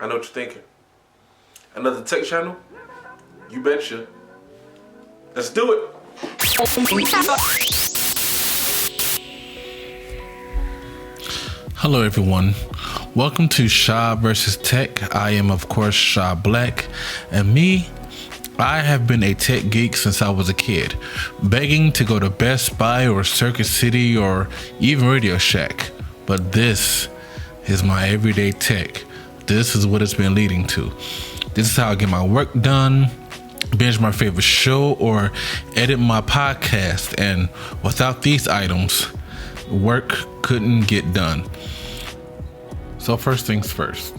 I know what you're thinking. Another tech channel? You betcha. Let's do it. Hello everyone, welcome to Shah versus Tech. I am of course Shah Black, and I have been a tech geek since I was a kid, begging to go to Best Buy or Circuit City or even Radio Shack. But this is my everyday tech. This is what it's been leading to. This is how I get my work done, binge my favorite show, or edit my podcast. And without these items, work couldn't get done. So first things first.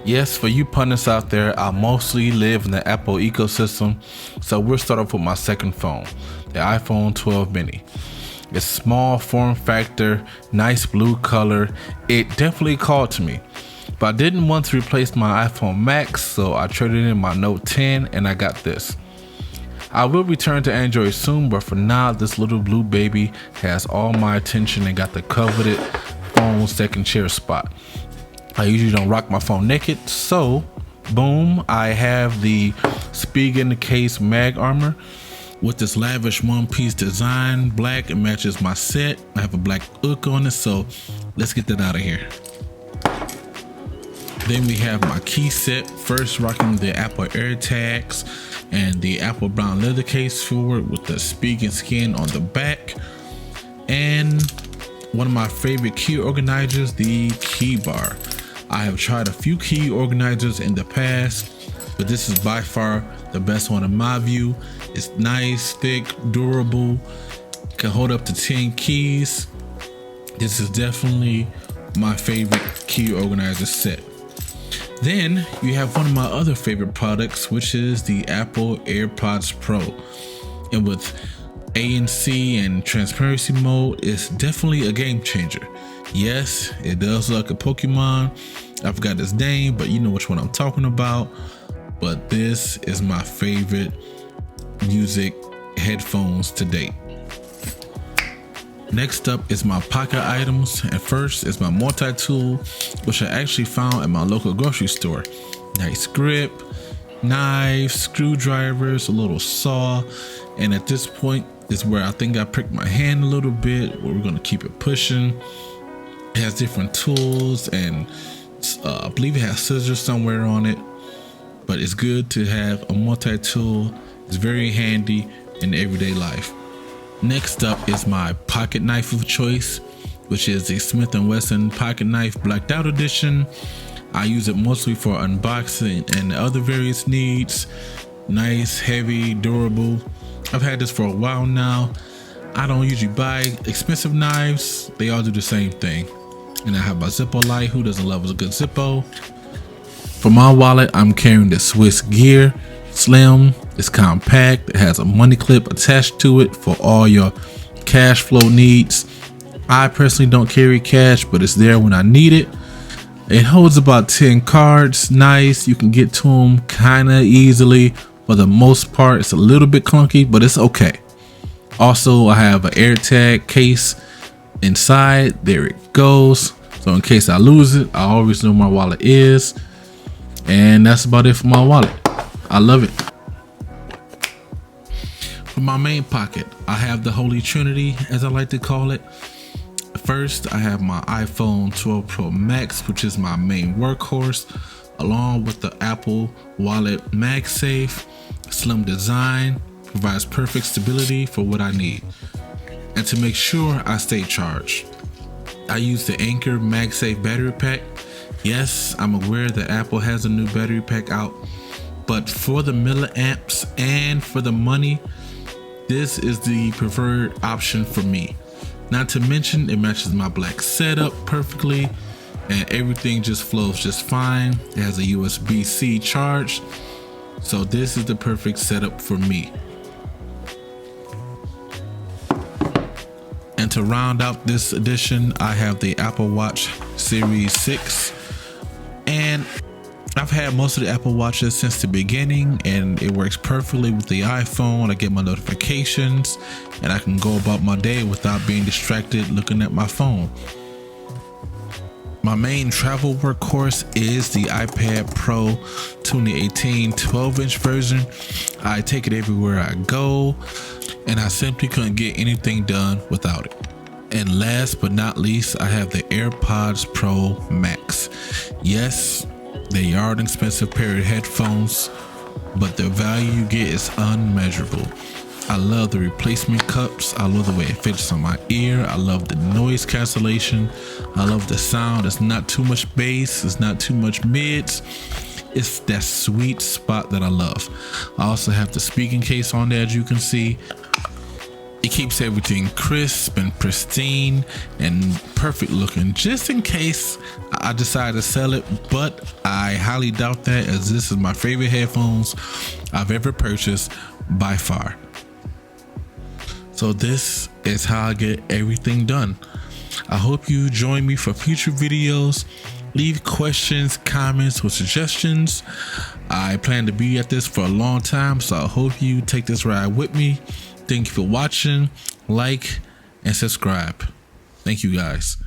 Yes, for you pundits out there, I mostly live in the Apple ecosystem, so we'll start off with my second phone, the iPhone 12 mini. It's small form factor, nice blue color. It definitely called to me, but I didn't want to replace my iPhone Max, so I traded in my Note 10 and I got this. I will return to Android soon, but for now, this little blue baby has all my attention and got the coveted phone second chair spot. I usually don't rock my phone naked, so boom, I have the spec'd in the case mag armor with this lavish one-piece design. Black, it matches my set. I have a black hook on it, so let's get that out of here. Then we have my key set, first rocking the Apple AirTags and the Apple brown leather case forward with the spec'd skin on the back. And one of my favorite key organizers, the key bar. I have tried a few key organizers in the past, but this is by far the best one in my view. It's nice, thick, durable, can hold up to 10 keys. This is definitely my favorite key organizer set. Then you have one of my other favorite products, which is the Apple Airpods Pro. And with ANC and transparency mode, it's definitely a game changer. Yes, it does look like a Pokemon. I forgot his name, but you know which one I'm talking about. But this is my favorite music headphones to date. Next up is my pocket items, and first is my multi-tool, which I actually found at my local grocery store. Nice grip, knives, screwdrivers, a little saw, and at this point is where I think I pricked my hand a little bit, where we're gonna keep it pushing. It has different tools, and I believe it has scissors somewhere on it, but it's good to have a multi-tool. It's very handy in everyday life. Next up is my pocket knife of choice, which is a Smith & Wesson pocket knife blacked out edition. I use it mostly for unboxing and other various needs. Nice, heavy, durable. I've had this for a while now. I don't usually buy expensive knives. They all do the same thing. And I have my Zippo light. Who doesn't love a good Zippo? For my wallet, I'm carrying the Swiss Gear. Slim, it's compact, it has a money clip attached to it for all your cash flow needs. I personally don't carry cash, but it's there when I need it. It holds about 10 cards. Nice, you can get to them kind of easily. For the most part, it's a little bit clunky, but it's okay. Also, I have an AirTag case inside. There it goes. So in case I lose it, I always know where my wallet is. And that's about it for my wallet. I love it. For my main pocket, I have the Holy Trinity, as I like to call it. First, I have my iPhone 12 Pro Max, which is my main workhorse, along with the Apple Wallet MagSafe. Slim design, provides perfect stability for what I need. And to make sure I stay charged, I use the Anker MagSafe battery pack. Yes, I'm aware that Apple has a new battery pack out, but for the milliamps and for the money, this is the preferred option for me. Not to mention, it matches my black setup perfectly, and everything just flows just fine. It has a USB-C charge, so this is the perfect setup for me. And to round out this edition, I have the Apple Watch Series 6, and I've had most of the Apple Watches since the beginning, and it works perfectly with the iPhone. I get my notifications and I can go about my day without being distracted looking at my phone. My main travel workhorse is the iPad Pro 2018 12-inch version. I take it everywhere I go, and I simply couldn't get anything done without it. And last but not least, I have the AirPods Pro Max. Yes, they are an expensive pair of headphones, but the value you get is unmeasurable. I love the replacement cups. I love the way it fits on my ear. I love the noise cancellation. I love the sound. It's not too much bass. It's not too much mids. It's that sweet spot that I love. I also have the speaking case on there, as you can see. It keeps everything crisp and pristine and perfect looking, just in case I decide to sell it, but I highly doubt that, as this is my favorite headphones I've ever purchased by far. So this is how I get everything done. I hope you join me for future videos. Leave questions, comments, or suggestions. I plan to be at this for a long time, so I hope you take this ride with me. Thank you for watching, like, and subscribe. Thank you guys.